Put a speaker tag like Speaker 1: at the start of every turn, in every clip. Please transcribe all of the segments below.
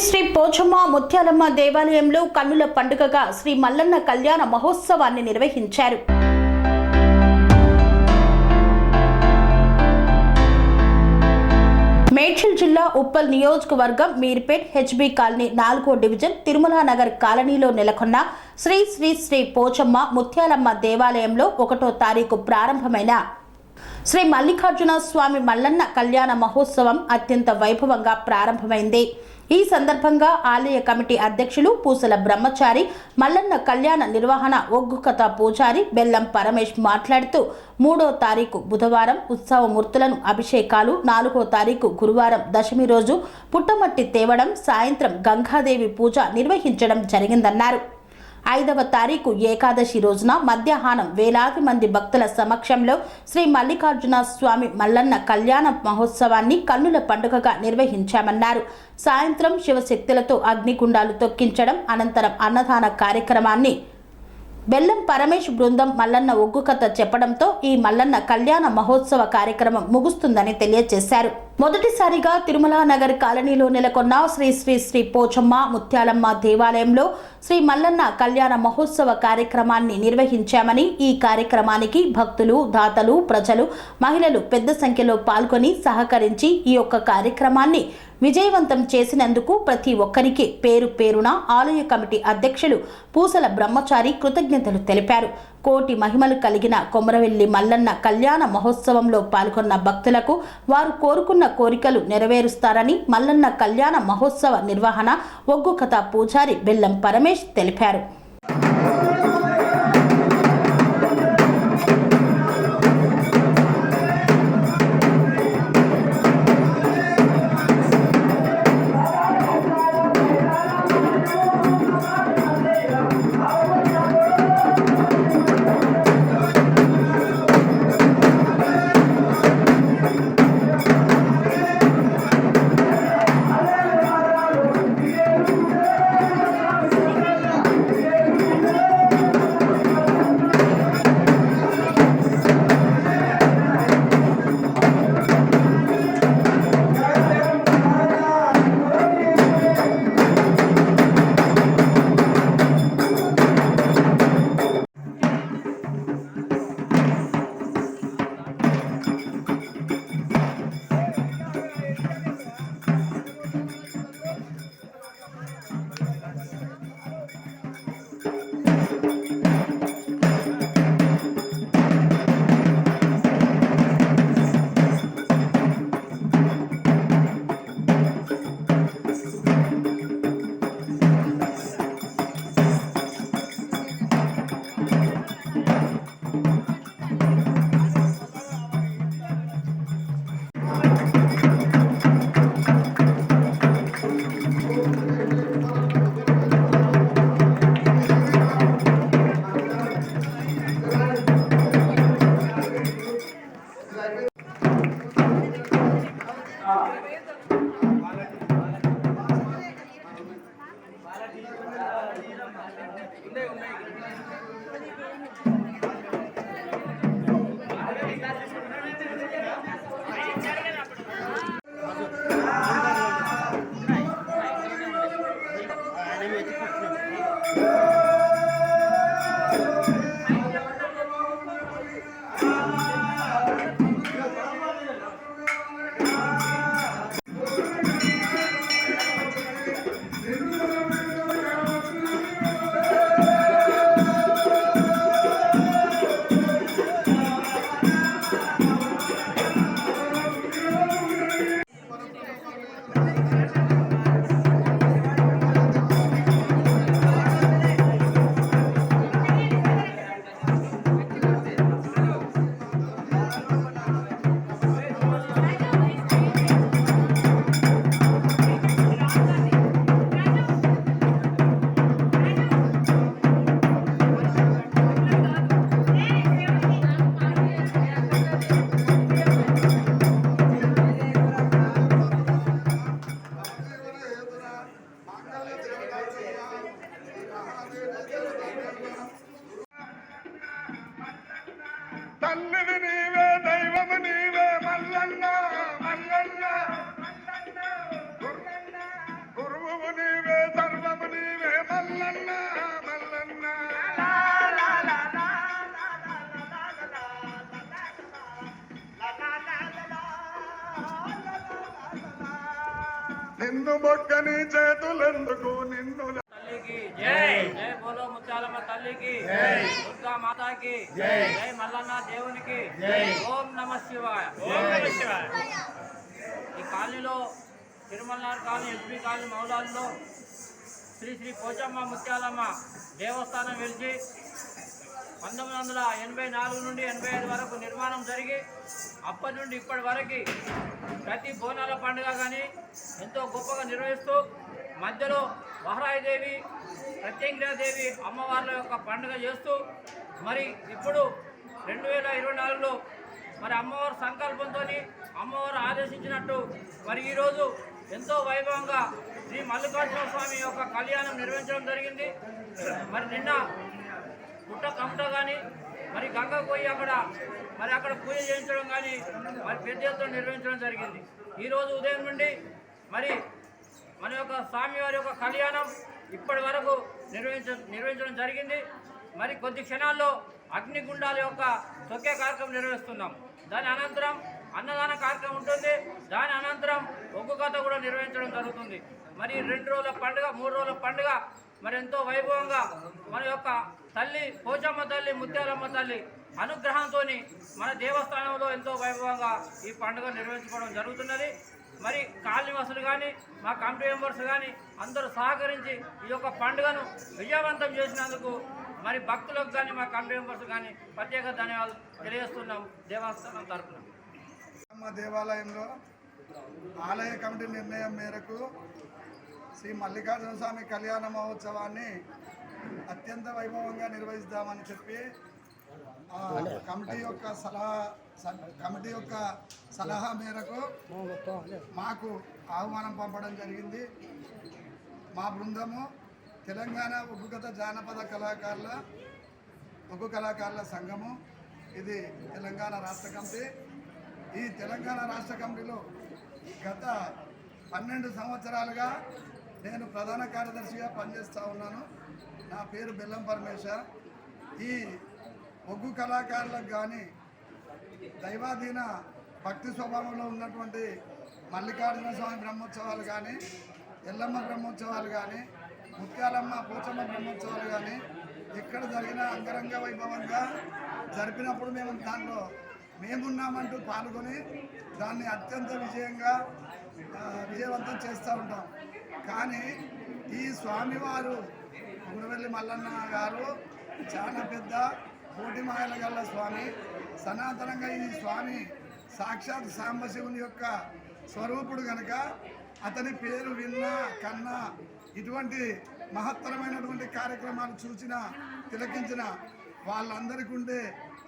Speaker 1: శ్రీ పోచమ్మ ముత్యాలమ్మ దేవాలయంలో కన్నుల పండుగగా శ్రీ మల్లన్న కళ్యాణ మహోత్సవాన్ని నిర్వహించారు. మేడ్చల్ జిల్లా ఉప్పల్ నియోజకవర్గం మీర్పేట్ హెచ్బి కాలనీ 4వ డివిజన్ తిరుమల నగర్ కాలనీలో నెలకొన్న శ్రీ శ్రీ శ్రీ పోచమ్మ ముత్యాలమ్మ దేవాలయంలో 1వ తారీఖు ప్రారంభమైన శ్రీ మల్లికార్జున స్వామి మల్లన్న కళ్యాణ మహోత్సవం అత్యంత వైభవంగా ప్రారంభమైంది. ఈ సందర్భంగా ఆలయ కమిటీ అధ్యక్షులు పూసల బ్రహ్మచారి, మల్లన్న కళ్యాణ నిర్వహణ ఒగ్గుకథ పూజారి బెల్లం పరమేష్ మాట్లాడుతూ 3వ తారీఖు బుధవారం ఉత్సవమూర్తులను అభిషేకాలు, 4వ తారీఖు గురువారం దశమి రోజు పుట్టమట్టి తేవడం, సాయంత్రం గంగాదేవి పూజ నిర్వహించడం జరిగిందన్నారు. 5వ తారీఖు ఏకాదశి రోజున మధ్యాహ్నం వేలాది మంది భక్తుల సమక్షంలో శ్రీ మల్లికార్జున స్వామి మల్లన్న కళ్యాణ మహోత్సవాన్ని కన్నుల పండుగగా నిర్వహించామన్నారు. సాయంత్రం శివశక్తులతో అగ్నిగుండాలు తొక్కించడం, అనంతరం అన్నదాన కార్యక్రమాన్ని బెల్లం పరమేష్ బృందం మల్లన్న ఒగ్గు కథ చెప్పడంతో ఈ మల్లన్న కళ్యాణ మహోత్సవ కార్యక్రమం ముగుస్తుందని తెలియజేశారు. మొదటిసారిగా తిరుమల నగర్ కాలనీలో నెలకొన్న శ్రీ శ్రీ శ్రీ పోచమ్మ ముత్యాలమ్మ దేవాలయంలో శ్రీ మల్లన్న కళ్యాణ మహోత్సవ కార్యక్రమాన్ని నిర్వహించామని, ఈ కార్యక్రమానికి భక్తులు, దాతలు, ప్రజలు, మహిళలు పెద్ద సంఖ్యలో పాల్గొని సహకరించి ఈ యొక్క కార్యక్రమాన్ని విజయవంతం చేసినందుకు ప్రతి ఒక్కరికి పేరు పేరున ఆలయ కమిటీ అధ్యక్షులు పూసల బ్రహ్మచారి కృతజ్ఞతలు తెలిపారు. కోటి మహిమలు కలిగిన కొమరవెల్లి మల్లన్న కళ్యాణ మహోత్సవంలో పాల్గొన్న భక్తులకు వారు కోరుకున్న కోరికలు నెరవేరుస్తారని మల్లన్న కళ్యాణ మహోత్సవ నిర్వహణ ఒగ్గు కథ పూజారి బెల్లం పరమేష్ తెలిపారు.
Speaker 2: నిన్ను మొక్కని చేతులెందుకు నిన్ను
Speaker 3: తల్లికి జై జై బోలో ముత్యాలమ్మ తల్లికి జై దుర్గా మాతాకి జై జై మల్లన్న దేవునికి జై ఓం నమః శివాయ ఓం నమః శివాయ. ఈ కాలనీలో తిరుమలనార్ కాలనీ ఎస్పీ కాలనీ మౌలాల్లో శ్రీ శ్రీ పోచమ్మ ముత్యాలమ్మ దేవస్థానం వెలిచి 1984 నుండి 85 వరకు నిర్మాణం జరిగి అప్పటి నుండి ఇప్పటి వరకు ప్రతి బోనాల పండుగ కానీ ఎంతో గొప్పగా నిర్వహిస్తూ మధ్యలో వహరాయిదేవి ప్రత్యంగిరాదేవి అమ్మవార్ల యొక్క పండుగ చేస్తూ మరి ఇప్పుడు 2024లో మరి అమ్మవారి సంకల్పంతో అమ్మవారు ఆదేశించినట్టు మరి ఈరోజు ఎంతో వైభవంగా శ్రీ మల్లికార్జున స్వామి యొక్క కళ్యాణం నిర్వహించడం జరిగింది. మరి నిన్న పుట్ట కమట కానీ మరి గంగకు పోయి అక్కడ పూజ చేయించడం కానీ మరి పెద్ద ఎత్తున నిర్వహించడం జరిగింది. ఈరోజు ఉదయం నుండి మరి మన యొక్క స్వామివారి యొక్క కళ్యాణం ఇప్పటి వరకు నిర్వహించడం జరిగింది. మరి కొద్ది క్షణాల్లో అగ్నిగుండాల యొక్క తొక్కే కార్యక్రమం నిర్వహిస్తున్నాం. దాని అనంతరం అన్నదాన కార్యక్రమం ఉంటుంది. దాని అనంతరం ఒగ్గు కథ కూడా నిర్వహించడం జరుగుతుంది. మరి 2 రోజుల పండుగ 3 రోజుల పండుగ మరి ఎంతో వైభవంగా మన యొక్క తల్లి పోచమ్మ తల్లి ముత్యాలమ్మ తల్లి అనుగ్రహంతో మన దేవస్థానంలో ఎంతో వైభవంగా ఈ పండుగ నిర్వహించుకోవడం జరుగుతున్నది. మరి కాలనీవాసులు కానీ మా కమిటీ మెంబర్స్ కానీ అందరూ సహకరించి ఈ యొక్క పండుగను విజయవంతం చేసినందుకు మరి భక్తులకు కానీ మా కమిటీ మెంబర్స్ కానీ ప్రత్యేక ధన్యవాదాలు తెలియజేస్తున్నాం దేవస్థానం తరఫున.
Speaker 2: దేవాలయంలో ఆలయ కమిటీ నిర్ణయం మేరకు శ్రీ మల్లికార్జున స్వామి కళ్యాణ మహోత్సవాన్ని అత్యంత వైభవంగా నిర్వహిస్తామని చెప్పి కమిటీ యొక్క సలహా మేరకు మాకు ఆహ్వానం పంపడం జరిగింది. మా బృందము తెలంగాణ ఉగ్గుకథ జానపద ఒగ్గు కళాకారుల సంఘము, ఇది తెలంగాణ రాష్ట్ర కమిటీ. ఈ తెలంగాణ రాష్ట్ర కమిటీలో గత 12 సంవత్సరాలుగా నేను ప్రధాన కార్యదర్శిగా పనిచేస్తూ ఉన్నాను. నా పేరు బెల్లం పరమేశ్వర్. ఈ ఒగ్గు కళాకారులకు కానీ దైవాధీన భక్తి స్వభావంలో ఉన్నటువంటి మల్లికార్జున స్వామి బ్రహ్మోత్సవాలు కానీ, ఎల్లమ్మ బ్రహ్మోత్సవాలు కానీ, ముత్యాలమ్మ పోచమ్మ బ్రహ్మోత్సవాలు కానీ ఎక్కడ జరిగినా అంగరంగ వైభవంగా జరిపినప్పుడు దాంట్లో మేమున్నామంటూ పాల్గొని దాన్ని అత్యంత విజయవంతం చేస్తూ ఉంటాం. కానీ ఈ స్వామివారు గుండవెల్లి మల్లన్న గారు చాలా పెద్ద కోటి మాయల గల్ల స్వామి. సనాతనంగా ఈ స్వామి సాక్షాత్ సాంబశివుని యొక్క స్వరూపుడు కనుక అతని పేరు విన్నా కన్నా ఇటువంటి మహత్తరమైనటువంటి కార్యక్రమాలు చూసిన తిలకించిన వాళ్ళందరికీ ఉండే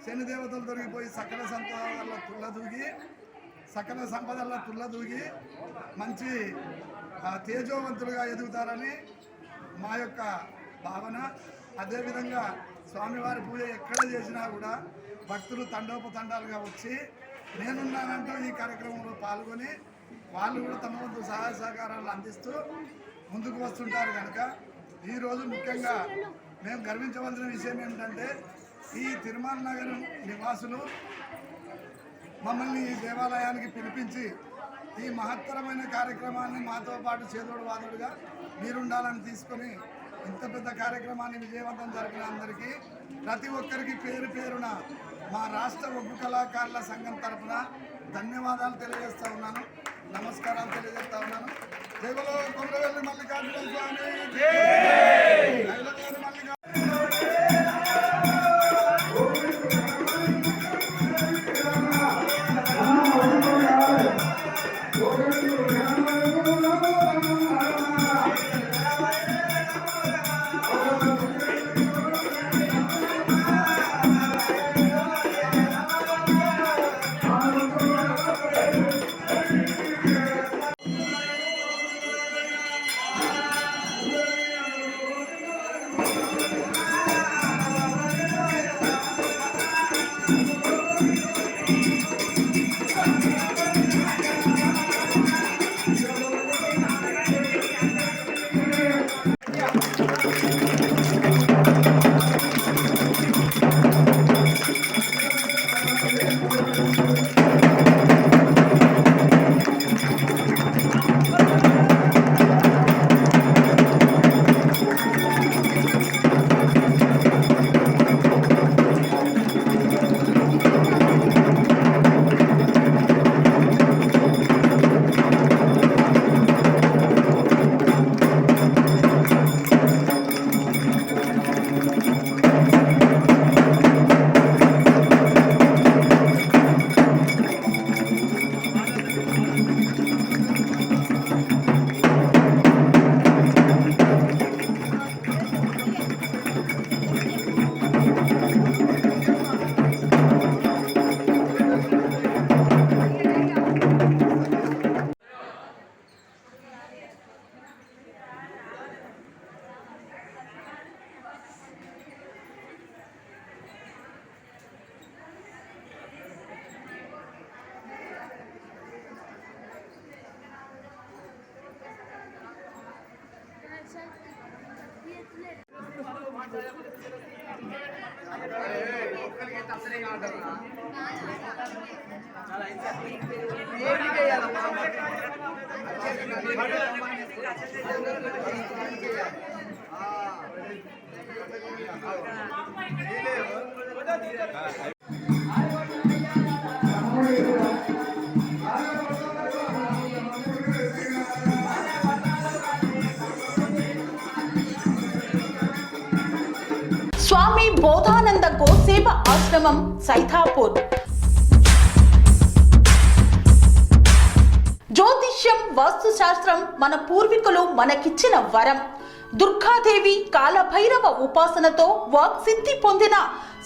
Speaker 2: శనిదేవతలు దొరికిపోయి సకల సంపదల్లో తుల్లదూగి మంచి తేజోవంతులుగా ఎదుగుతారని మా యొక్క భావన. అదేవిధంగా స్వామివారి పూజ ఎక్కడ చేసినా కూడా భక్తులు తండోపతండాలుగా వచ్చి నేనున్నానంటూ ఈ కార్యక్రమంలో పాల్గొని వాళ్ళు కూడా తమ వంతు సహాయ సహకారాలు అందిస్తూ ముందుకు వస్తుంటారు. కనుక ఈరోజు ముఖ్యంగా మేము గర్వించవలసిన విషయం ఏమిటంటే ఈ తిరుమల నగరం నివాసులు మమ్మల్ని ఈ దేవాలయానికి పిలిపించి ఈ మహత్తరమైన కార్యక్రమాన్ని మాతో పాటు చేదోడు వాదోడుగా మీరుండాలని తీసుకొని ఇంత పెద్ద కార్యక్రమాన్ని విజయవంతం జరిపిన అందరికీ ప్రతి ఒక్కరికి పేరు పేరున మా రాష్ట్ర ఒగ్గు కళాకారుల సంఘం తరఫున ధన్యవాదాలు తెలియజేస్తూ ఉన్నాను, నమస్కారాలు తెలియజేస్తూ ఉన్నాను. జై బోలో కొండవెల్లి మల్లికార్జున స్వామి.
Speaker 1: స్వామి బోధానంద గోసేవ ఆశ్రమం సైథాపూర్. జ్యోతిష్యం, వాస్తుశాస్త్రం మన పూర్వీకులు మనకిచ్చిన వరం. దుర్గాదేవి, కాలభైరవ ఉపాసనతో వాక్సిద్ధి పొందిన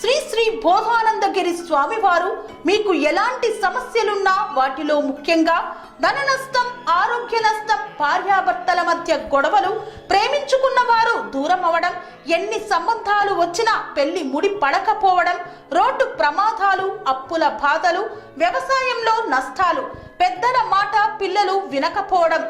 Speaker 1: శ్రీ శ్రీ బోధానందగిరి స్వామివారు మీకు ఎలాంటి సమస్యలున్నా, వాటిలో ముఖ్యంగా ధన నష్టం, ఆరోగ్య నష్టం, భార్యాభర్తల మధ్య గొడవలు, ప్రేమించుకున్న వారు దూరం అవడం, ఎన్ని సంబంధాలు వచ్చినా పెళ్లి ముడి పడకపోవడం, రోడ్డు ప్రమాదాలు, అప్పుల బాధలు, వ్యవసాయంలో నష్టాలు, పెద్దల మాట పిల్లలు వినకపోవడం,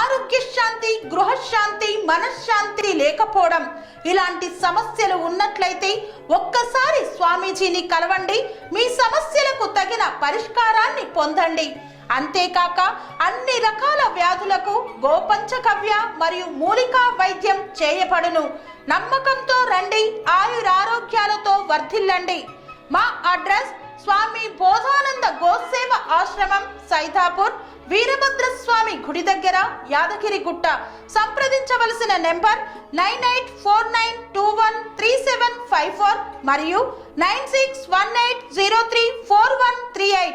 Speaker 1: ఆరోగ్య శాంతి, గృహశాంతి, మనశ్శాంతి లేకపోవడం, ఇలాంటి సమస్యలు ఉన్నట్లయితే ఒక్కసారి స్వామీజీని కలవండి. మీ సమస్యలకు తగిన పరిష్కారాన్ని పొందండి. అంతేకాక అన్ని రకాల వ్యాధులకు గోపంచకవ్య మరియు మూలికా వైద్యం చేయబడును. నమ్మకంతో రండి, ఆయురారోగ్యాలతో వర్ధిల్లండి. మా అడ్రస్ స్వామి బోధానంద గోసేవ ఆశ్రమం, సైథాపూర్, వీరభద్రస్వామి గుడి దగ్గర, యాదగిరిగుట్ట. సంప్రదించవలసిన నెంబర్ 9849213754 మరియు 9618034138.